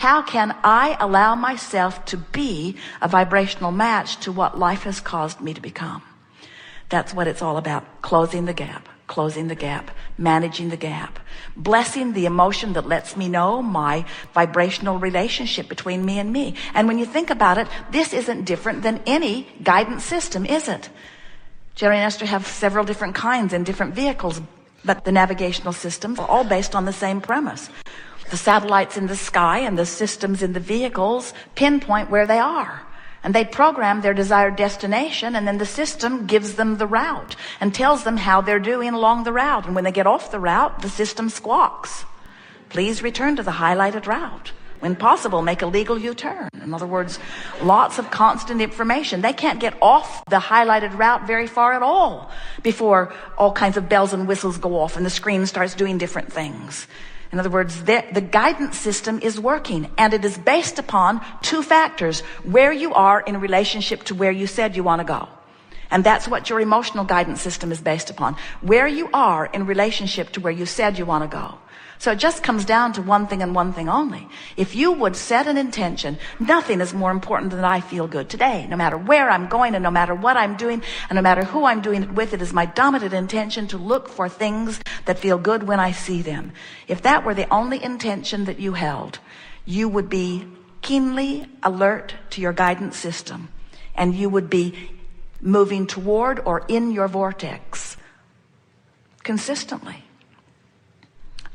How can I allow myself to be a vibrational match to what life has caused me to become? That's what it's all about. Closing the gap, managing the gap, blessing the emotion that lets me know my vibrational relationship between me and me. And when you think about it, this isn't different than any guidance system, is it? Jerry and Esther have several different kinds and different vehicles, but the navigational systems are all based on the same premise. The satellites in the sky and the systems in the vehicles pinpoint where they are. And they program their desired destination, and then the system gives them the route and tells them how they're doing along the route. And when they get off the route, the system squawks. Please return to the highlighted route. When possible, make a legal U-turn. In other words, lots of constant information. They can't get off the highlighted route very far at all before all kinds of bells and whistles go off and the screen starts doing different things. In other words, the guidance system is working, and it is based upon two factors: where you are in relationship to where you said you want to go. And that's what your emotional guidance system is based upon. Where you are in relationship to where you said you want to go. So it just comes down to one thing and one thing only. If you would set an intention, nothing is more important than I feel good today. No matter where I'm going and no matter what I'm doing and no matter who I'm doing it with, it is my dominant intention to look for things that feel good when I see them. If that were the only intention that you held, you would be keenly alert to your guidance system, and you would be moving toward or in your vortex consistently.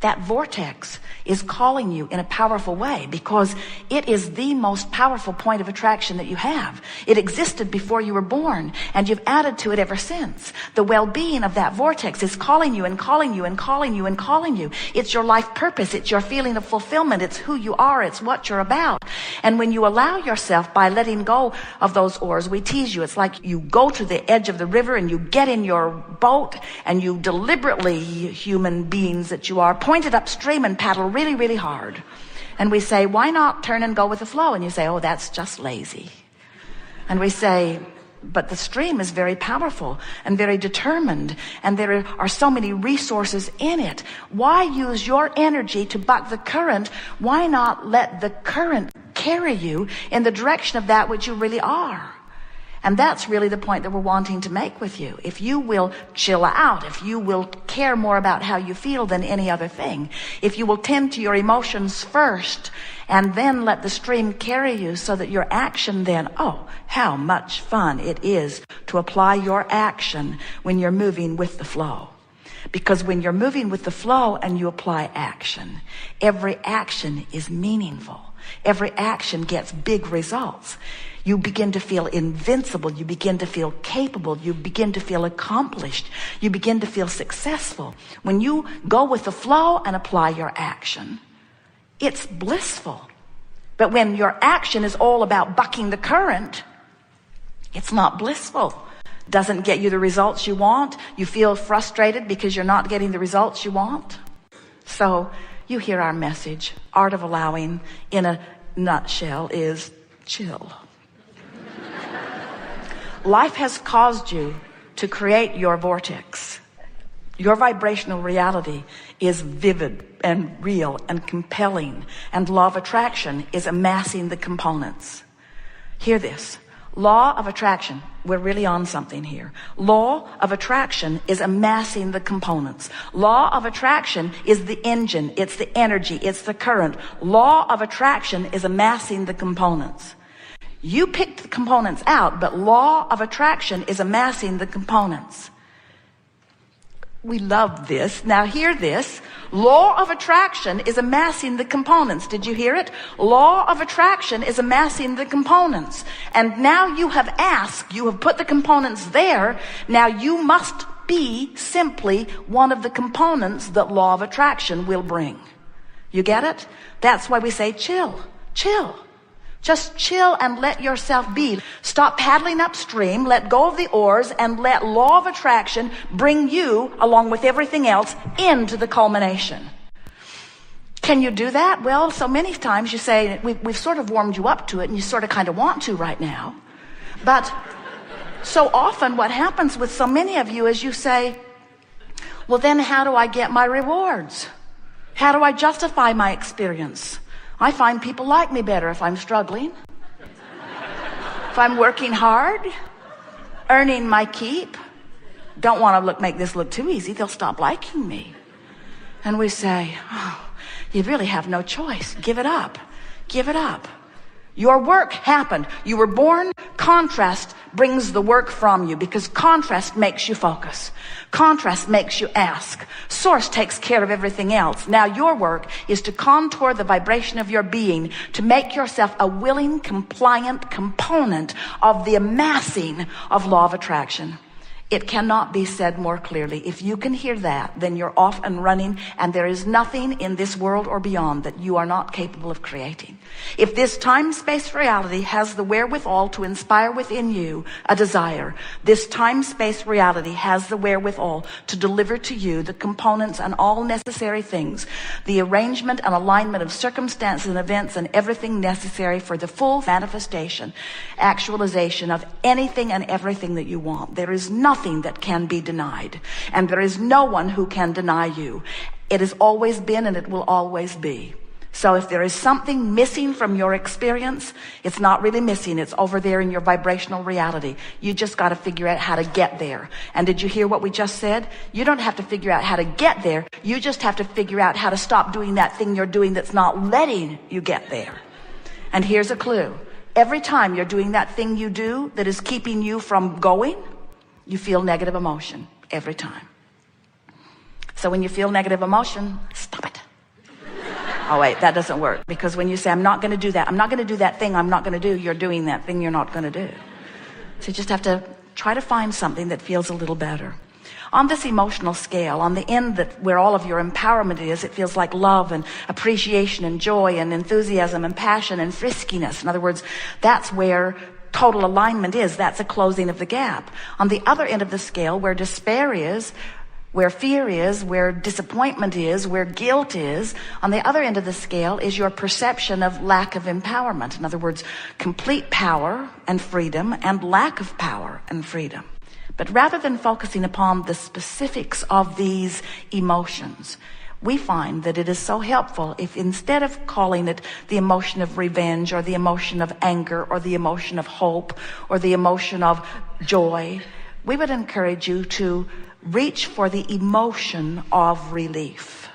That vortex is calling you in a powerful way because it is the most powerful point of attraction that you have. It existed before you were born, and you've added to it ever since. The well-being of that vortex is calling you and calling you and calling you and calling you. It's your life purpose. It's your feeling of fulfillment. It's who you are. It's what you're about. And when you allow yourself, by letting go of those oars, we tease you. It's like you go to the edge of the river and you get in your boat and you deliberately, human beings that you are, point it upstream and paddle really, really hard. And we say, why not turn and go with the flow? And you say, oh, that's just lazy. And we say, but the stream is very powerful and very determined, and there are so many resources in it. Why use your energy to buck the current? Why not let the current carry you in the direction of that which you really are? And that's really the point that we're wanting to make with you. If you will chill out, if you will care more about how you feel than any other thing, if you will tend to your emotions first and then let the stream carry you, so that your action then, oh, how much fun it is to apply your action when you're moving with the flow. Because when you're moving with the flow and you apply action, every action is meaningful. Every action gets big results. You begin to feel invincible. You begin to feel capable. You begin to feel accomplished. You begin to feel successful. When you go with the flow and apply your action, it's blissful. But when your action is all about bucking the current, it's not blissful. Doesn't get you the results you want. You feel frustrated because you're not getting the results you want. So you hear our message. Art of allowing, in a nutshell, is chill. Life has caused you to create your vortex. Your vibrational reality is vivid and real and compelling, and law of attraction is amassing the components. Hear this. Law of attraction, we're really on something here. Law of attraction is amassing the components. Law of attraction is the engine, it's the energy, it's the current. Law of attraction is amassing the components. You picked the components out, but law of attraction is amassing the components. We love this. Now hear this. Law of attraction is amassing the components. Did you hear it? Law of attraction is amassing the components. And now you have asked, you have put the components there. Now you must be simply one of the components that law of attraction will bring. You get it? That's why we say chill, chill. Just chill and let yourself be. Stop paddling upstream, let go of the oars, and let law of attraction bring you, along with everything else, into the culmination. Can you do that? Well, so many times you say, we've sort of warmed you up to it, and you sort of kind of want to right now. But so often what happens with so many of you is you say, well, then how do I get my rewards? How do I justify my experience? I find people like me better if I'm struggling. If I'm working hard, earning my keep. Don't want to make this look too easy. They'll stop liking me. And we say, oh, you really have no choice. Give it up. Give it up. Your work happened. You were born. Contrast brings the work from you because contrast makes you focus. Contrast makes you ask. Source takes care of everything else. Now your work is to contour the vibration of your being to make yourself a willing, compliant component of the amassing of law of attraction. It cannot be said more clearly. If you can hear that, then you're off and running, and there is nothing in this world or beyond that you are not capable of creating. If this time-space reality has the wherewithal to inspire within you a desire, this time-space reality has the wherewithal to deliver to you the components and all necessary things, the arrangement and alignment of circumstances and events and everything necessary for the full manifestation, actualization of anything and everything that you want. There is nothing that can be denied, and there is no one who can deny you. It has always been and it will always be. So if there is something missing from your experience, it's not really missing. It's over there in your vibrational reality. You just got to figure out how to get there. And did you hear what we just said? You don't have to figure out how to get there. You just have to figure out how to stop doing that thing you're doing that's not letting you get there. And here's a clue. Every time you're doing that thing you do that is keeping you from going, you feel negative emotion every time. So when you feel negative emotion, stop it. Oh wait, that doesn't work, because when you say, I'm not going to do that, I'm not going to do that thing I'm not going to do, you're doing that thing you're not going to do. So you just have to try to find something that feels a little better. On this emotional scale, on the end where all of your empowerment is, it feels like love and appreciation and joy and enthusiasm and passion and friskiness. In other words, that's where total alignment is. That's a closing of the gap. On the other end of the scale, where despair is, where fear is, where disappointment is, where guilt is, on the other end of the scale is your perception of lack of empowerment. In other words, complete power and freedom and lack of power and freedom. But rather than focusing upon the specifics of these emotions, we find that it is so helpful if, instead of calling it the emotion of revenge or the emotion of anger or the emotion of hope or the emotion of joy, we would encourage you to reach for the emotion of relief.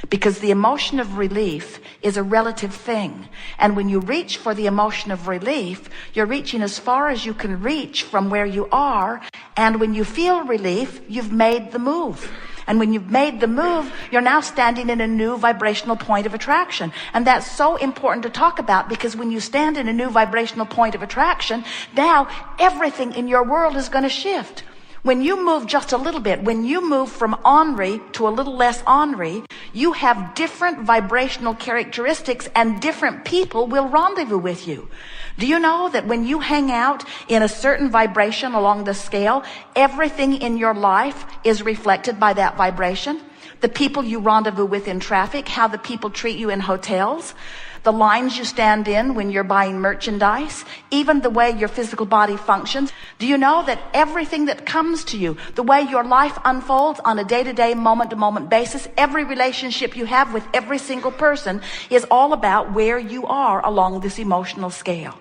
Because the emotion of relief is a relative thing. And when you reach for the emotion of relief, you're reaching as far as you can reach from where you are. And when you feel relief, you've made the move. And when you've made the move, you're now standing in a new vibrational point of attraction. And that's so important to talk about, because when you stand in a new vibrational point of attraction, now everything in your world is going to shift. When you move just a little bit, when you move from ornery to a little less ornery, you have different vibrational characteristics, and different people will rendezvous with you. Do you know that when you hang out in a certain vibration along the scale, everything in your life is reflected by that vibration? The people you rendezvous with in traffic, how the people treat you in hotels, the lines you stand in when you're buying merchandise, even the way your physical body functions. Do you know that everything that comes to you, the way your life unfolds on a day-to-day, moment-to-moment basis, every relationship you have with every single person is all about where you are along this emotional scale?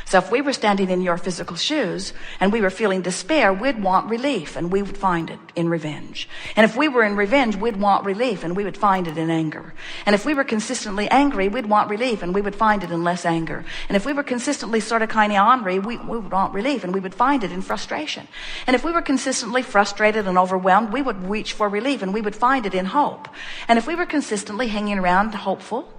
So if we were standing in your physical shoes and we were feeling despair, we'd want relief, and we would find it in revenge. And if we were in revenge, we'd want relief, and we would find it in anger. And if we were consistently angry, we'd want relief, and we would find it in less anger. And if we were consistently sort of kind of ornery, we would want relief, and we would find it in frustration. And if we were consistently frustrated and overwhelmed, we would reach for relief, and we would find it in hope. And if we were consistently hanging around hopeful,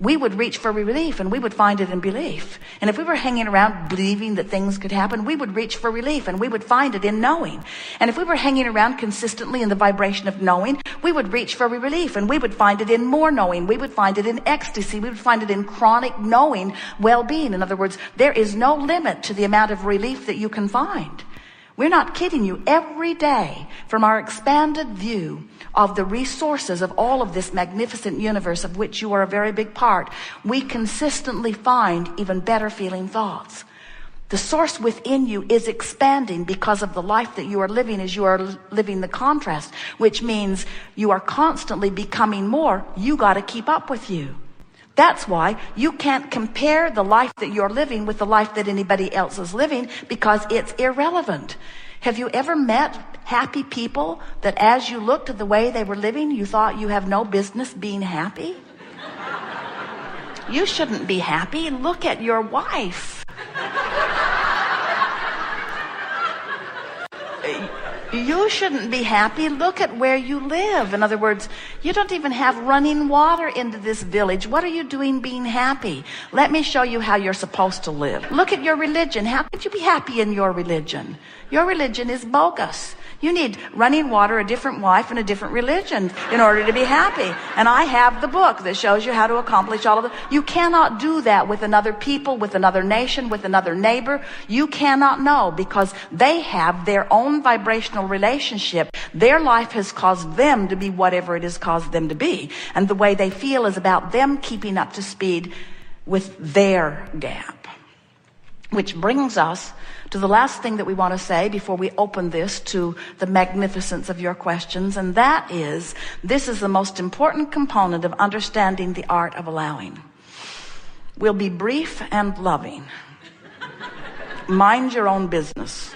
we would reach for relief, and we would find it in belief. And if we were hanging around believing that things could happen, we would reach for relief, and we would find it in knowing. And if we were hanging around consistently in the vibration of knowing, we would reach for relief, and we would find it in more knowing. We would find it in ecstasy. We would find it in chronic knowing well-being. In other words, there is no limit to the amount of relief that you can find. We're not kidding you. Every day, from our expanded view of the resources of all of this magnificent universe of which you are a very big part, we consistently find even better feeling thoughts. The source within you is expanding because of the life that you are living as you are living the contrast, which means you are constantly becoming more. You got to keep up with you. That's why you can't compare the life that you're living with the life that anybody else is living, because it's irrelevant. Have you ever met happy people that as you looked at the way they were living, you thought you have no business being happy? You shouldn't be happy. Look at your wife. You shouldn't be happy. Look at where you live. In other words, you don't even have running water into this village. What are you doing being happy? Let me show you how you're supposed to live. Look at your religion. How could you be happy in your religion? Your religion is bogus. You need running water, a different wife, and a different religion in order to be happy. And I have the book that shows you how to accomplish all of it. You cannot do that with another people, with another nation, with another neighbor. You cannot know, because they have their own vibrational relationship. Their life has caused them to be whatever it has caused them to be. And the way they feel is about them keeping up to speed with their gap. Which brings us to the last thing that we want to say before we open this to the magnificence of your questions, and that is, this is the most important component of understanding the art of allowing. We'll be brief and loving. Mind your own business.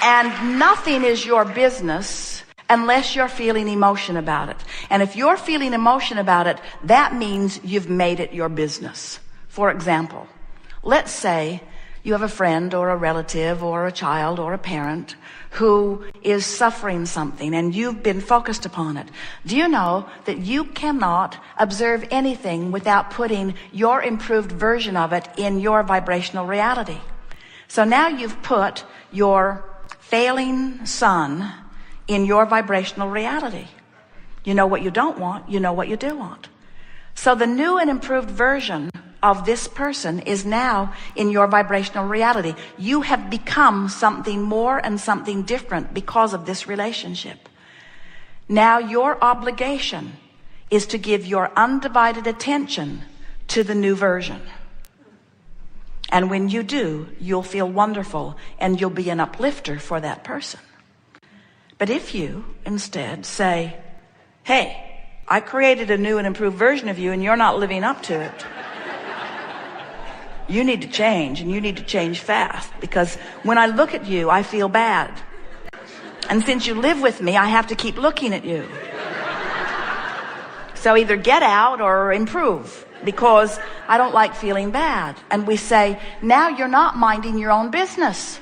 And nothing is your business unless you're feeling emotion about it. And if you're feeling emotion about it, that means you've made it your business. For example, let's say you have a friend or a relative or a child or a parent who is suffering something and you've been focused upon it. Do you know that you cannot observe anything without putting your improved version of it in your vibrational reality? So now you've put your failing son in your vibrational reality. You know what you don't want, you know what you do want. So the new and improved version of this person is now in your vibrational reality. You have become something more and something different because of this relationship. Now your obligation is to give your undivided attention to the new version. And when you do, you'll feel wonderful and you'll be an uplifter for that person. But if you instead say, hey, I created a new and improved version of you and you're not living up to it. You need to change, and you need to change fast, because when I look at you, I feel bad. And since you live with me, I have to keep looking at you. So either get out or improve, because I don't like feeling bad. And we say, now you're not minding your own business.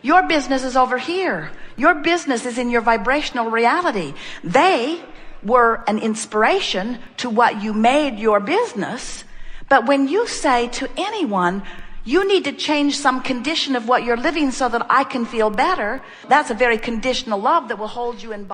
Your business is over here. Your business is in your vibrational reality. They were an inspiration to what you made your business. But when you say to anyone, you need to change some condition of what you're living so that I can feel better, that's a very conditional love that will hold you in